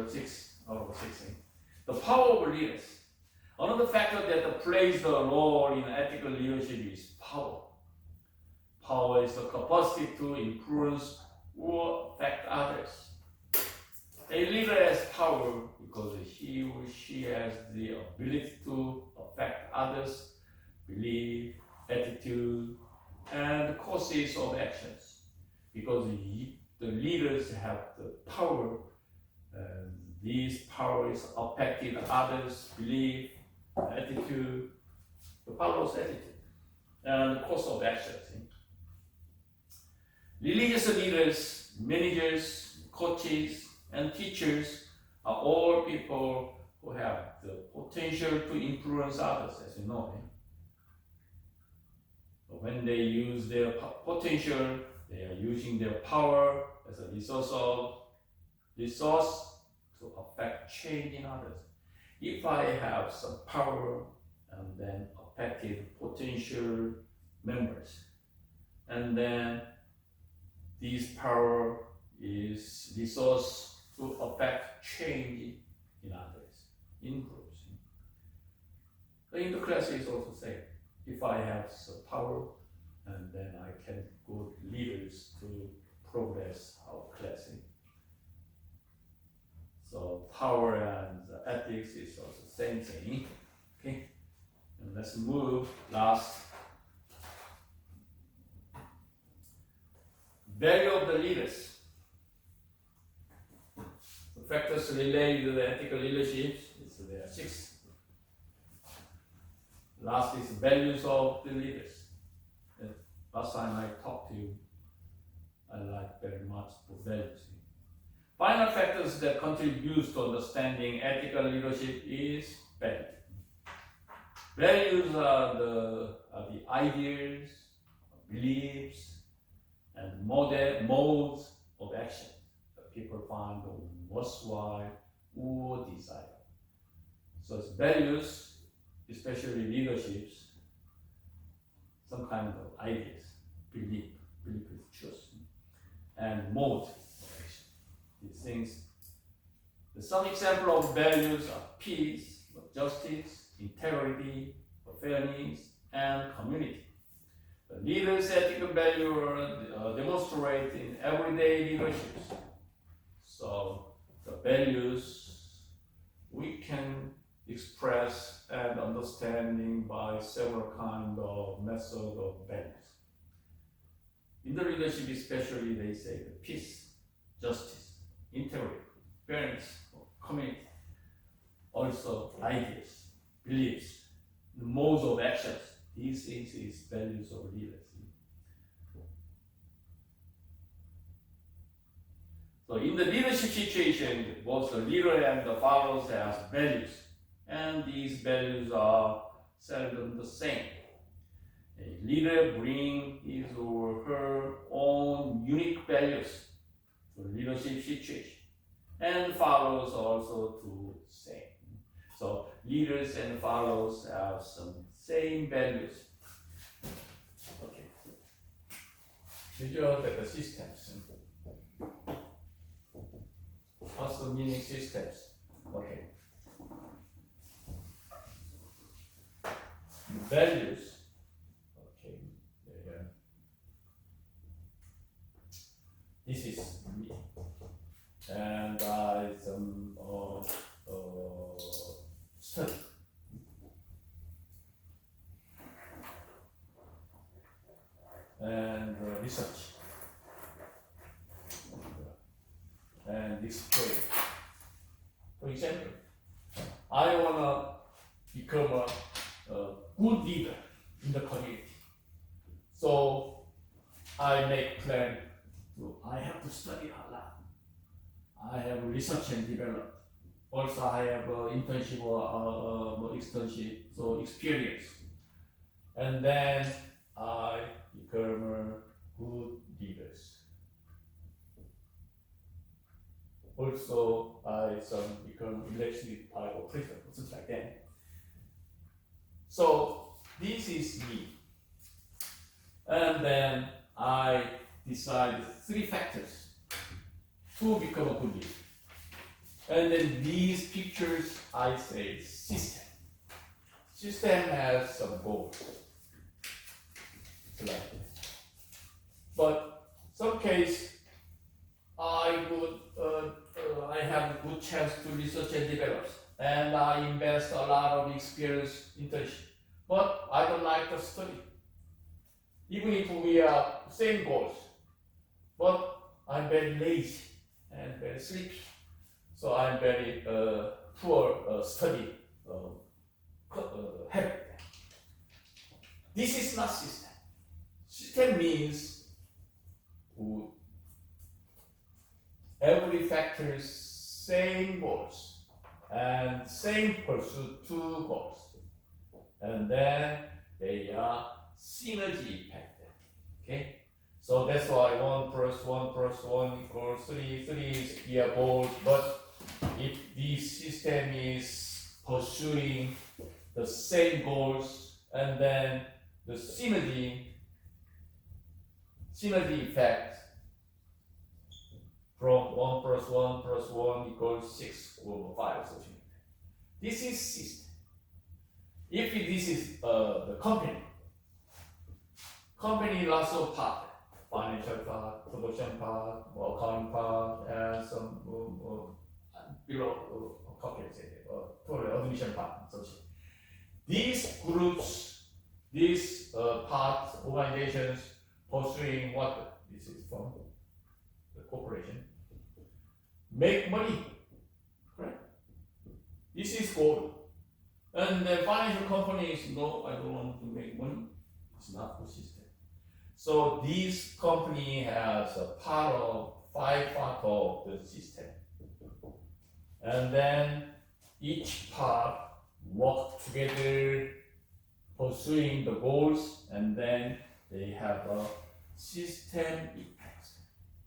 6 out of 16. The power of leaders. Another factor that plays the role in ethical leadership is power. Power is the capacity to influence or affect others. A leader has power because he or she has the ability to affect others' belief, attitude, and courses of actions. Because the leaders have the power, these powers affected others' belief, attitude, the followers' attitude, and the course of actions. Religious leaders, managers, coaches, and teachers are all people who have the potential to influence others, as you know. When they use their potential, they are using their power as a resource to affect change in others. If I have some power and then affected potential members, and then this power is resource to affect change in others, in groups. In the class is also saying, if I have some power, and then I can go leaders to progress our class. So power and ethics is also the same thing. Okay, and let's move last. Value of the leaders. The factors related to the ethical leadership, there are 6. Last is values of the leaders. Last time I talked to you, I like very much the values. Final factors that contribute to understanding ethical leadership is value. Values are the ideas, beliefs, and modes of action that people find worthwhile or desire. So it's values, especially leaderships, some kind of ideas, belief is truth, and mode of action. These things. Some example of values are peace, justice, integrity, fairness, and community. The leaders' ethical values are demonstrated in everyday leadership. So the values we can express and understanding by several kind of method of values. In the leadership especially, they say the peace, justice, integrity, fairness, community, also ideas, beliefs, the modes of actions. These things is values of leaders. So in the leadership situation, both the leader and the followers have values, and these values are seldom the same. A leader brings his or her own unique values to leadership situation, and followers also do the same. So leaders and followers have some same values. Okay. Did you look at the systems? What's the meaning systems? Okay. Values. Okay. Yeah. This is me. And study. good leader in the community. So I make plan to, I have to study a lot. I have research and develop. Also I have internship or externship, so experience. And then I become a good leaders. Also, I become elected by a president, things like that. So this is me. And then I decide 3 factors to become a good leader. And then these pictures, I say system. System has some goals. Like that. But some case, I have a good chance to research and develop, and I invest a lot of experience internship. But I don't like to study, even if we are same goals. But I'm very lazy and very sleepy, so I'm very poor study habit. This is not system. System means every factor's same goals and same pursuit 2 goals, and then they are synergy effect. Okay, so that's why 1 + 1 + 1 = 3. 3 is the goals, but if this system is pursuing the same goals, and then the synergy effect from 1 + 1 + 1 = 6 or 5 or something. This is system. If this is the company lots of part, financial part, production part, accounting part, and some below company, total admission part, such. These groups, these parts, organizations pursuing what this is from the corporation, make money, right? This is goal. And the financial companies, no, I don't want to make money. It's not good system. So this company has a part of 5 parts of the system. And then each part work together pursuing the goals, and then they have a system impact.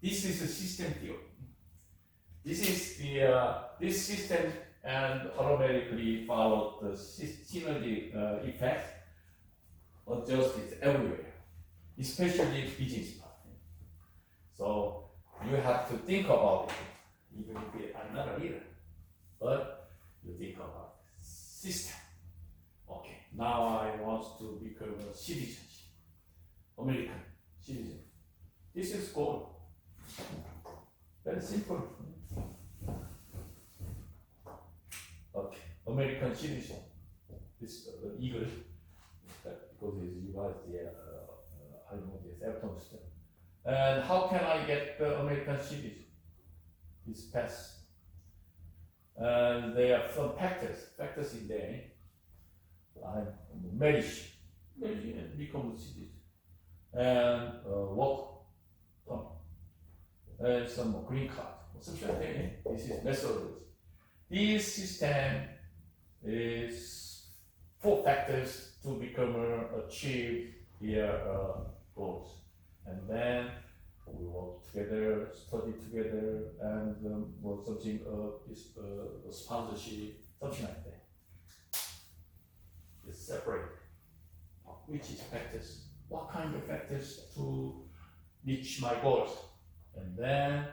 This is a system theory. This is this system and automatically follow the synergy effect adjusted everywhere, especially business part. So you have to think about it, even if I'm not a leader, but you think about system. Okay, now I want to become a citizen, American citizen. This is goal. Very simple. Okay, American citizen. This eagle, because you guys I know this Afghanistan. And how can I get the American citizen? This pass. And there are some factors in there. Marriage and become a citizen, and work permit, and some green card. This is methodology. This system is 4 factors to become achieve their goals, and then we work together, study together, and something sponsorship, something like that. It's separate. Which is factors? What kind of factors to reach my goals? And then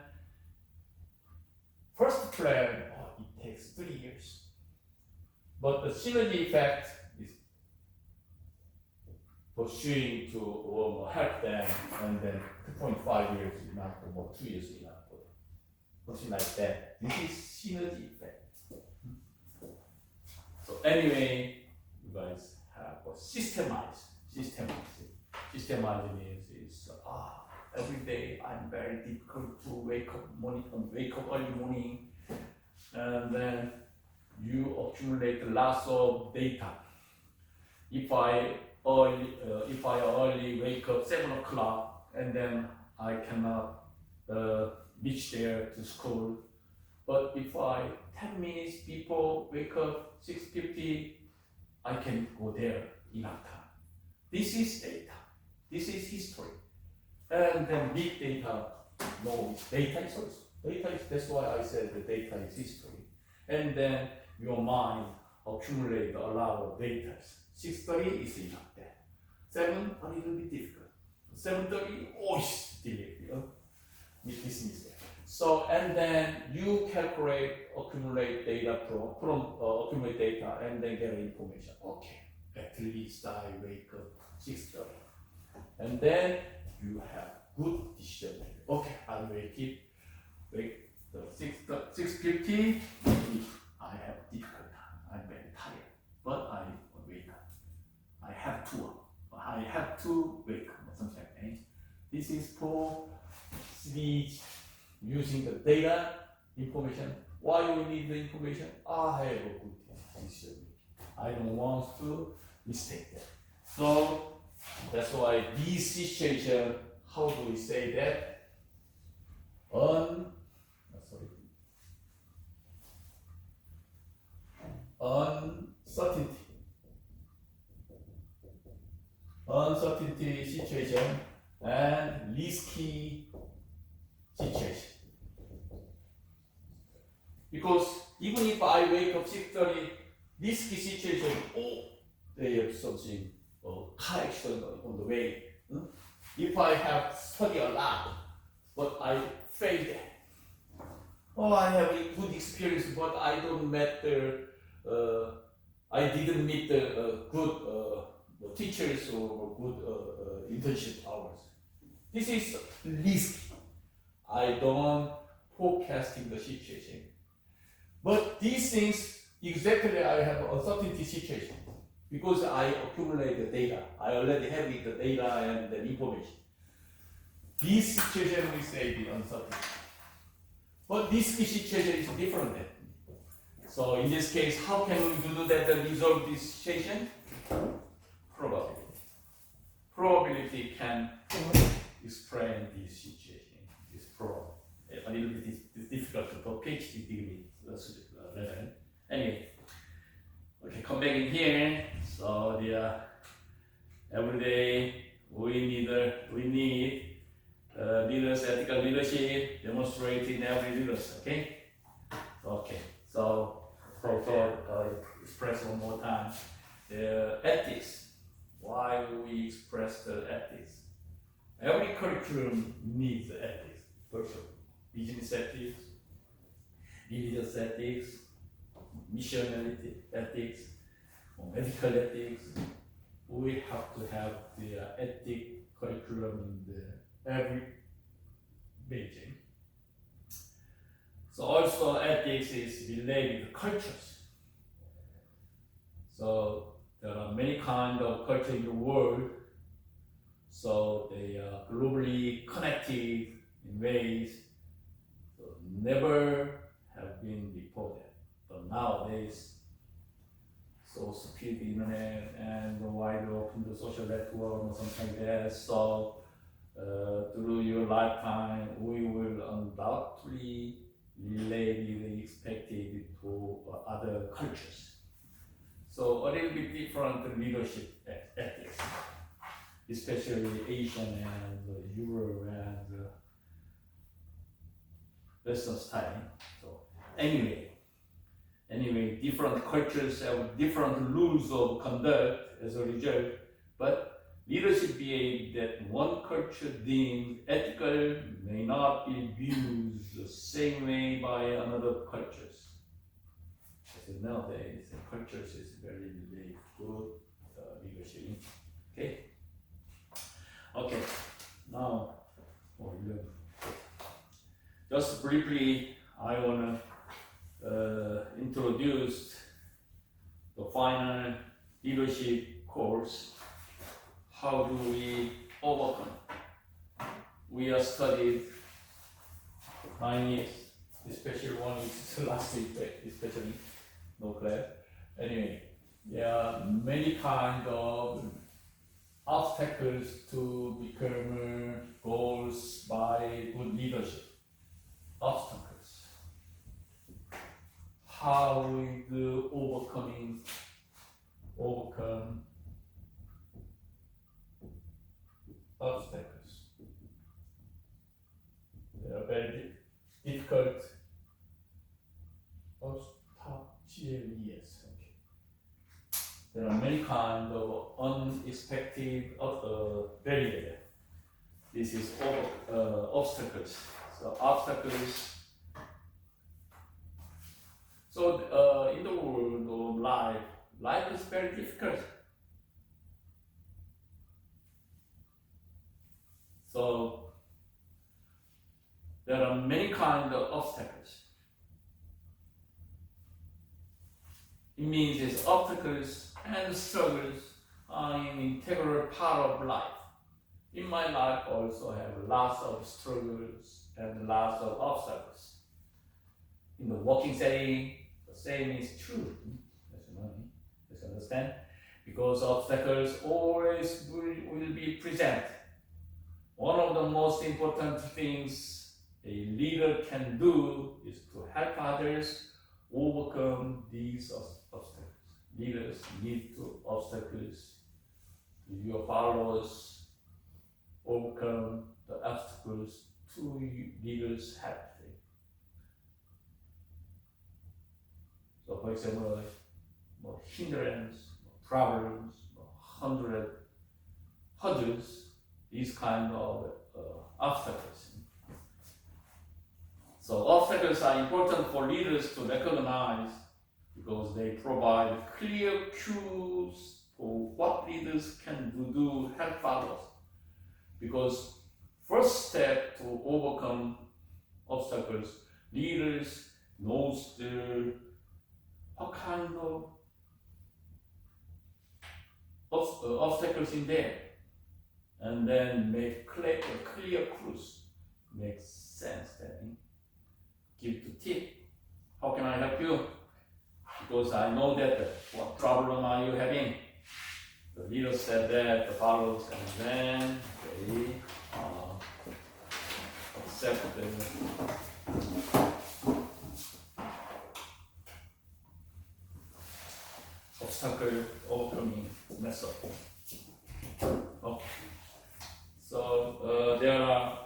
first plan, it takes 3 years. But the synergy effect is pursuing to help them, and then 2.5 years is enough, or 2 years is enough. Something like that. This is synergy effect. So anyway, you guys have a systemized. Systemizing is every day I'm very difficult to wake up early morning, and then you accumulate lots of data, if I early wake up 7 o'clock and then I cannot reach there to school. But if I 10 minutes before wake up 6:50, I can go there enough time. This is data. This is history. And then big data knows data is also. That's why I said the data is history. And then your mind accumulate a lot of data. 6:30 is enough there. 7, a little bit difficult. 7:30, it's difficult. Dismiss there. So, and then you accumulate data accumulate data, and then get information. Okay, at least I wake up 6:30. And then you have good decision making. Okay, I wake the 6:50. I have difficult time. I'm very tired, but I wake up. I have to wake up or something like that. This is for series using the data information. Why we need the information? I have a good decision. I don't want to mistake that. So that's why this situation, how do we say that? Uncertainty situation and risky situation. Because even if I wake up 6:30, risky situation, they have something, car accident on the way. If I have studied a lot, but I failed. I have a good experience, but I don't meet I didn't meet the good teachers or good internship hours. This is risky. I don't forecasting the situation. But these things, exactly I have uncertainty situation because I accumulate the data. I already have the data and the information. This situation we say the uncertainty. But this situation is different. So in this case, how can we do that and resolve this situation? Probability. Probability can explain this situation. This problem. A little bit difficult for PhD degree level. Anyway, okay, come back in here. So every day we need leaders, ethical leadership demonstrated in every leaders. Okay. So Prof express one more time the ethics. Why we express the ethics? Every curriculum needs ethics. First, business ethics, religious ethics, missionary ethics, medical ethics. We have to have the ethic curriculum in every major. So also ethics is related to cultures. So there are many kinds of culture in the world. So they are globally connected in ways never have been reported. But nowadays, so speed internet and the wide open the social network or something like that. So through your lifetime, we will undoubtedly related expected to other cultures. So a little bit different leadership ethics, especially Asian and Euro and Western style. So anyway, different cultures have different rules of conduct as a result, but leadership behaves that one culture deems ethical may not be viewed the same way by another cultures. So nowadays, cultures is very good leadership. Okay. Now, just briefly, I want to introduce the final leadership course. How do we overcome? We have studied 9 years, especially one is last week, especially no class. Anyway, there are many kind of obstacles to become goals by good leadership. Obstacles. How we do overcome obstacles. They are very difficult. Yes. Okay. There are many kinds of unexpected barriers. This is obstacles. So obstacles. So in the world of life is very difficult. So there are many kinds of obstacles. It means it's obstacles and struggles are an integral part of life. In my life, I also have lots of struggles and lots of obstacles. In the working setting, the same is true. Let's understand. Because obstacles always will be present. One of the most important things a leader can do is to help others overcome these obstacles. Leaders need to obstacles to your followers, overcome the obstacles to leaders help them. So for example, hindrance, problems, hurdles, these kind of obstacles. So obstacles are important for leaders to recognize because they provide clear cues for what leaders can do to help others. Because first step to overcome obstacles, leaders knows what kind of obstacles in there, and then make clear clues, make sense. Then give the tip. How can I help you? Because I know that what problem are you having? The leader said that, the followers, and then they accept the obstacle overcoming method. Okay. So there are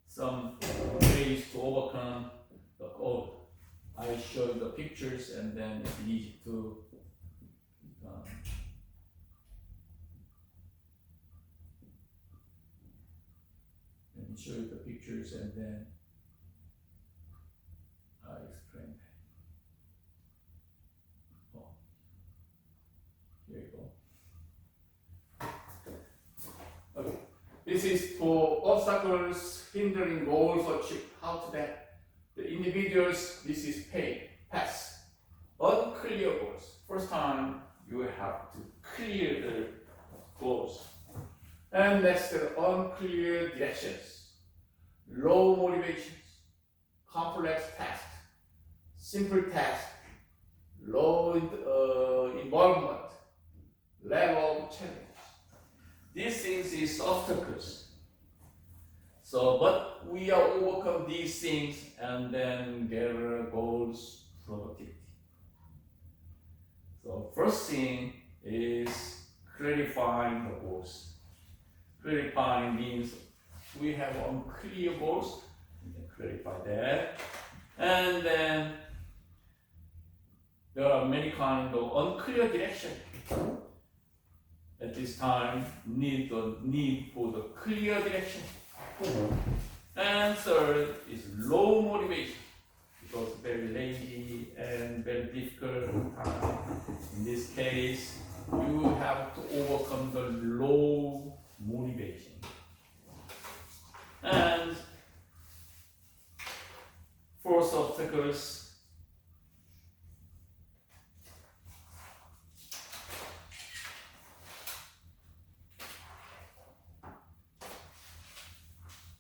some ways to overcome the code. I show you the pictures and then it's easy to let me show you the pictures and then I explain. Oh, here you go. Okay. This is for obstacles hindering goals achieved. How to that? The individuals, this is pass. Unclear goals. First time you have to clear the goals. And next, unclear directions. Low motivations. Complex tasks. Simple tasks. Low involvement. Level of challenge. These things is obstacles. So, but we are overcome these things and then get goals productivity. So first thing is clarifying the goals. Clarifying means we have unclear goals. We can clarify that. And then there are many kinds of unclear direction. At this time, need for the clear direction. And third is low motivation because very lazy and very difficult time. In this case, you have to overcome the low motivation. And fourth obstacles.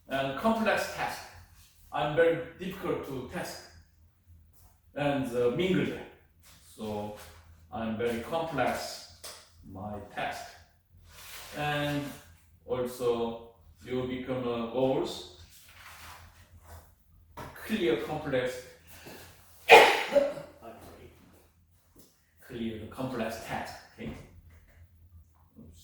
And complex task. I'm very difficult to task and mingle them. So I'm very complex my task. And also you become goals, clear complex, clear the complex task. Okay. Oops.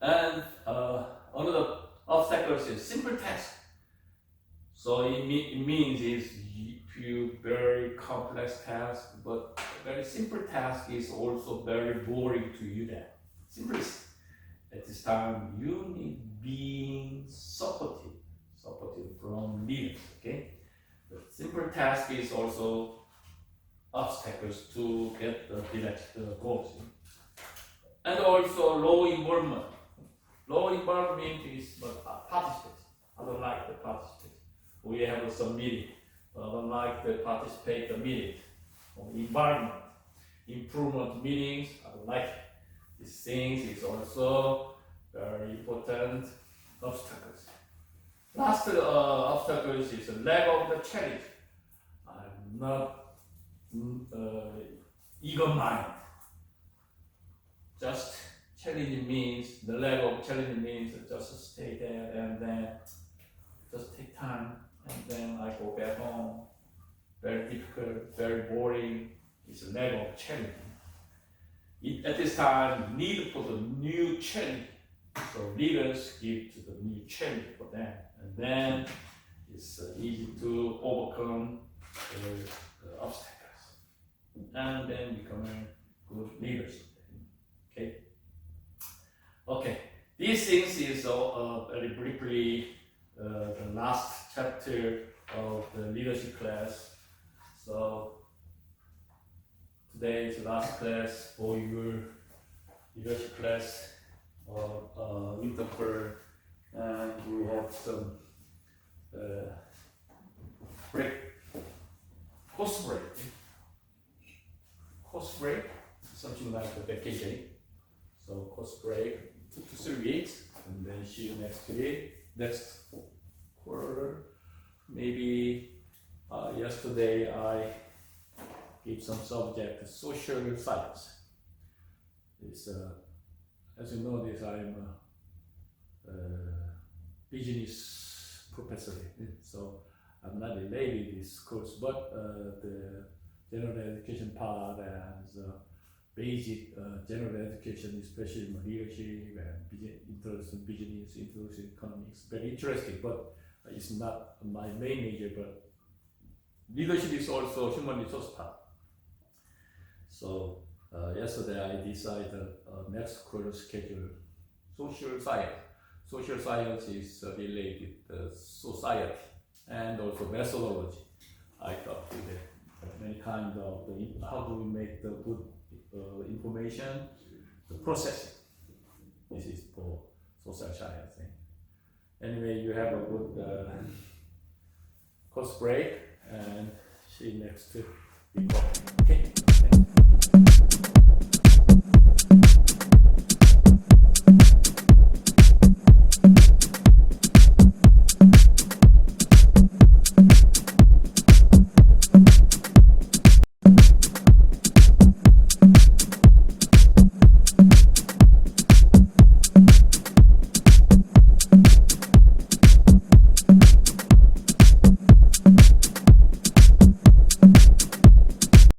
And another obstacles is simple task. So it means is you very complex task, but very simple task is also very boring to you. That simplicity. At this time, you need being supported from leaders. Okay, but simple task is also obstacles to get the goals. And also low involvement. Low involvement is participate. I don't like the participate. We have some meeting. I don't like the participate the meeting. Environment, improvement meetings. I don't like it. These things is also very important obstacles. Last obstacles is the lack of the challenge. I'm not eager mind. Just challenge means, the level of challenge means just stay there and then just take time and then I go back home. Very difficult, very boring. It's a level of challenge. At this time, need for the new challenge. So leaders give to the new challenge for them. And then it's easy to overcome the obstacles. And then become good leaders. Okay, these things is very briefly the last chapter of the leadership class. So today is the last class for your leadership class of winter, and we have some break, course break, something like the vacation. So course break 2 to 3 weeks, and then see you next quarter. Maybe yesterday I gave some subject social science. It's as you know this I'm a business professor, so I'm not related this course, but the general education part and basic general education, especially in leadership and interest in business, interest in economics, very interesting, but it's not my main major, but leadership is also human resource part. So yesterday I decided next quarter schedule social science. Social science is related to society and also methodology. I thought with many kind of how do we make the good information, the processing. This is for social science. Anyway, you have a good course break and see you next week. Okay.